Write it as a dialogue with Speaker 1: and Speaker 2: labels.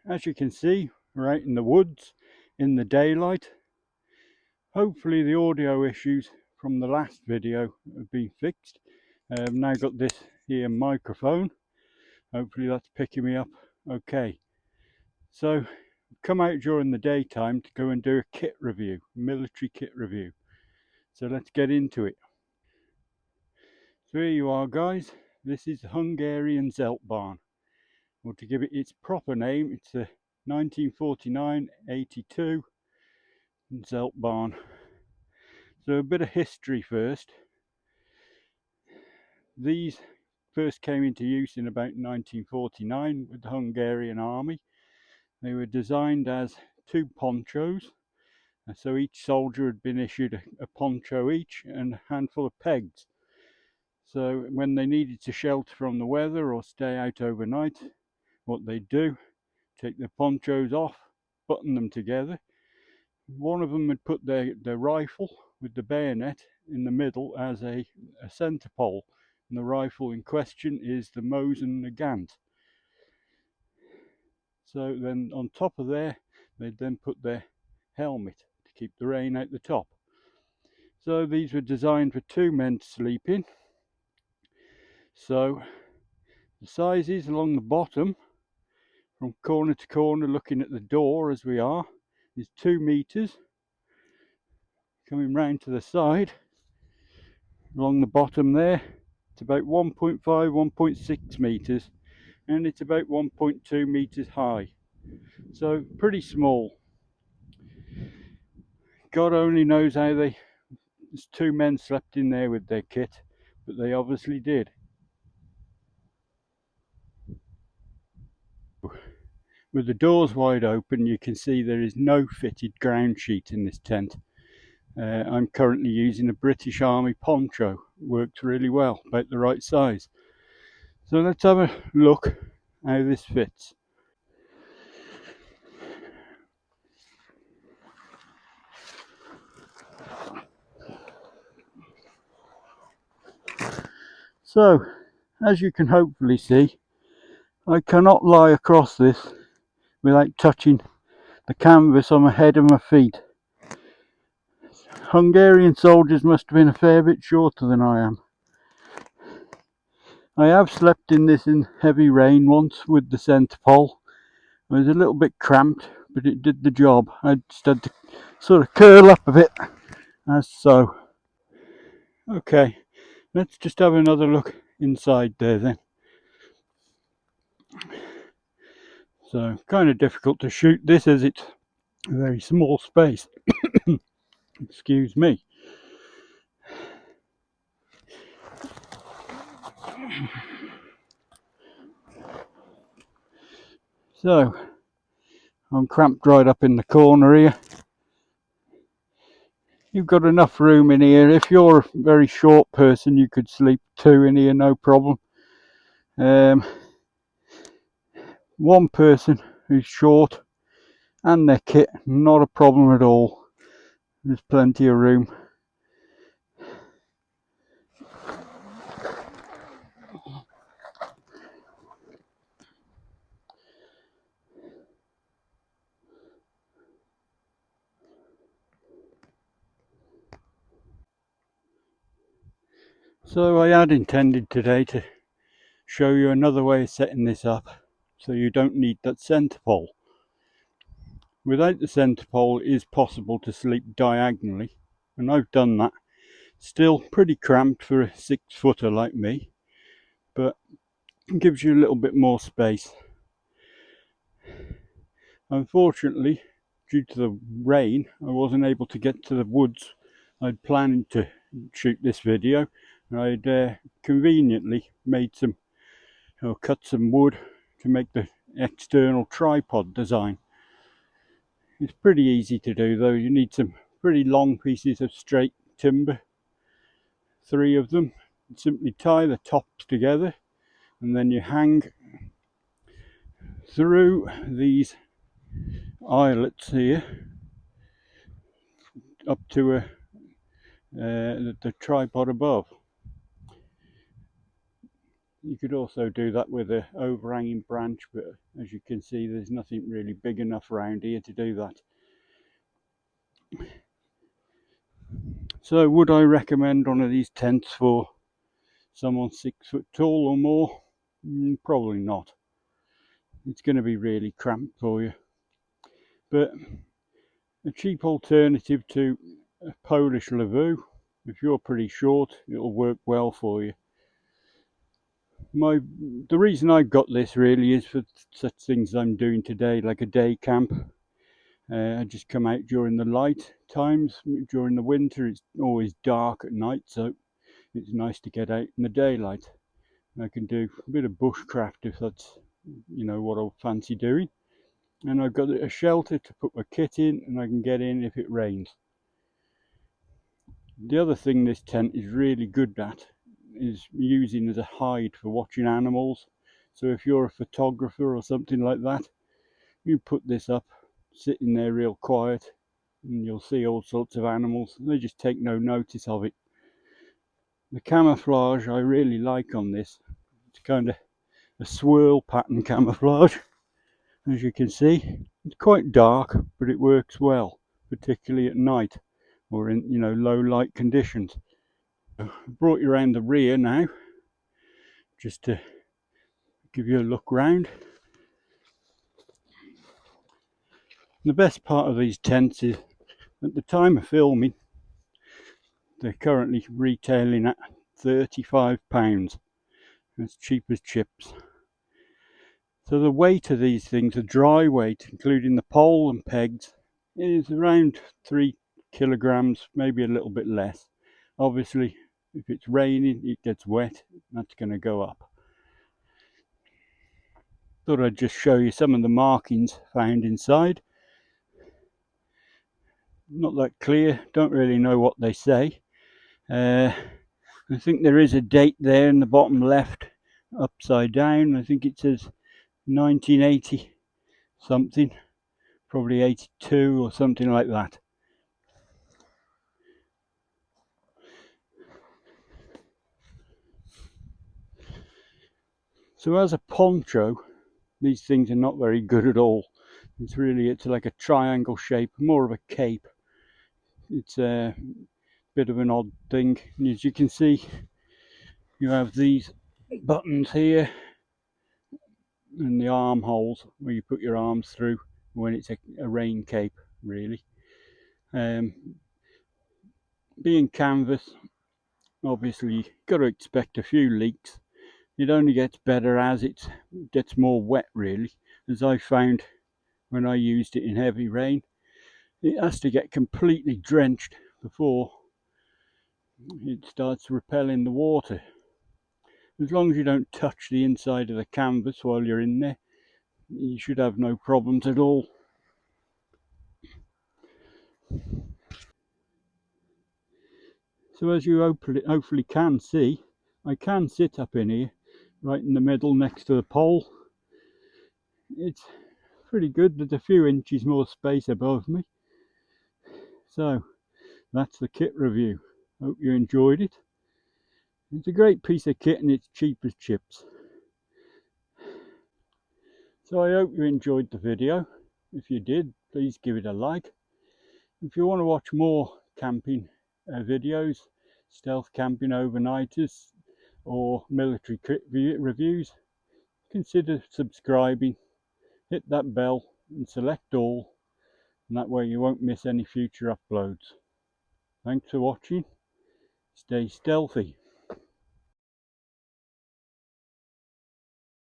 Speaker 1: as you can see, we're out in the woods in the daylight. Hopefully the audio issues from the last video have been fixed. I've now got this here microphone. Hopefully that's picking me up okay. So come out during the daytime to go and do a kit review, military kit review. So let's get into it. So here you are, guys. This is the Hungarian zeltbahn. Or to give it its proper name, it's the 1949-82 zeltbahn. So a bit of history first. These first came into use in about 1949 with the Hungarian army. They were designed as two ponchos. So each soldier had been issued a poncho each and a handful of pegs. So when they needed to shelter from the weather or stay out overnight, what they'd do, take their ponchos off, button them together. One of them would put their rifle with the bayonet in the middle as a centre pole. And the rifle in question is the Mosin Nagant. So then on top of there, they'd then put their helmet to keep the rain out the top. So these were designed for two men to sleep in. So the sizes along the bottom, from corner to corner looking at the door as we are, is 2 meters. Coming round to the side, along the bottom there, it's about 1.5, 1.6 meters, and it's about 1.2 meters high. So pretty small. God only knows how there's 2 men slept in there with their kit, but they obviously did. With the doors wide open, you can see there is no fitted ground sheet in this tent. I'm currently using a British Army poncho. Works really well, about the right size. So let's have a look how this fits. So, as you can hopefully see, I cannot lie across this without touching the canvas on my head and my feet. Hungarian soldiers must have been a fair bit shorter than I am. I have slept in this in heavy rain once with the centre pole. It was a little bit cramped, but it did the job. I just had to sort of curl up a bit, as so. Okay, let's just have another look inside there then. So, kind of difficult to shoot this as it's a very small space. Excuse me. So, I'm cramped right up in the corner here. You've got enough room in here. If you're a very short person, you could sleep 2 in here, no problem. One person who's short and their kit, not a problem at all. There's plenty of room. So I had intended today to show you another way of setting this up so you don't need that centre pole. Without the centre pole, it is possible to sleep diagonally, and I've done that. Still pretty cramped for a 6-footer like me, but it gives you a little bit more space. Unfortunately, due to the rain, I wasn't able to get to the woods I'd planned to shoot this video. I'd conveniently made cut some wood to make the external tripod design. It's pretty easy to do though. You need some pretty long pieces of straight timber, 3 of them. Simply tie the tops together and then you hang through these eyelets here up to the tripod above. You could also do that with an overhanging branch, but as you can see, there's nothing really big enough around here to do that. So would I recommend one of these tents for someone 6 foot tall or more? Probably not. It's going to be really cramped for you. But a cheap alternative to a Polish Lavu, if you're pretty short, it'll work well for you. The reason I got this really is for such things I'm doing today, like a day camp. I just come out during the light times. During the winter, it's always dark at night, so it's nice to get out in the daylight. I can do a bit of bushcraft if that's, what I fancy doing. And I've got a shelter to put my kit in, and I can get in if it rains. The other thing this tent is really good at is using as a hide for watching animals. So if you're a photographer or something like that, you put this up, sit in there real quiet, and you'll see all sorts of animals. They just take no notice of it. The camouflage I really like on this. It's kind of a swirl pattern camouflage, as you can see. It's quite dark, but it works well, particularly at night or in low light conditions. I've brought you around the rear now, just to give you a look round. The best part of these tents is, at the time of filming, they're currently retailing at £35. As cheap as chips. So the weight of these things, the dry weight, including the pole and pegs, is around 3 kilograms, maybe a little bit less. Obviously, if it's raining, it gets wet, that's going to go up. Thought I'd just show you some of the markings found inside. Not that clear, don't really know what they say. I think there is a date there in the bottom left, upside down. I think it says 1980 something, probably 82 or something like that. So as a poncho, these things are not very good at all. It's like a triangle shape, more of a cape. It's a bit of an odd thing. And as you can see, you have these buttons here and the armholes where you put your arms through when it's a rain cape, really. Being canvas, obviously you've got to expect a few leaks. It only gets better as it gets more wet, really. As I found when I used it in heavy rain, it has to get completely drenched before it starts repelling the water. As long as you don't touch the inside of the canvas while you're in there, you should have no problems at all. So as you hopefully can see, I can sit up in here, right in the middle next to the pole. It's pretty good. There's a few inches more space above me. So that's the kit review. Hope you enjoyed it. It's a great piece of kit and it's cheap as chips. So I hope you enjoyed the video. If you did, please give it a like. If you want to watch more camping videos, stealth camping overnighters or military kit reviews, consider subscribing, hit that bell and select all, and that way you won't miss any future uploads. Thanks for watching. Stay stealthy.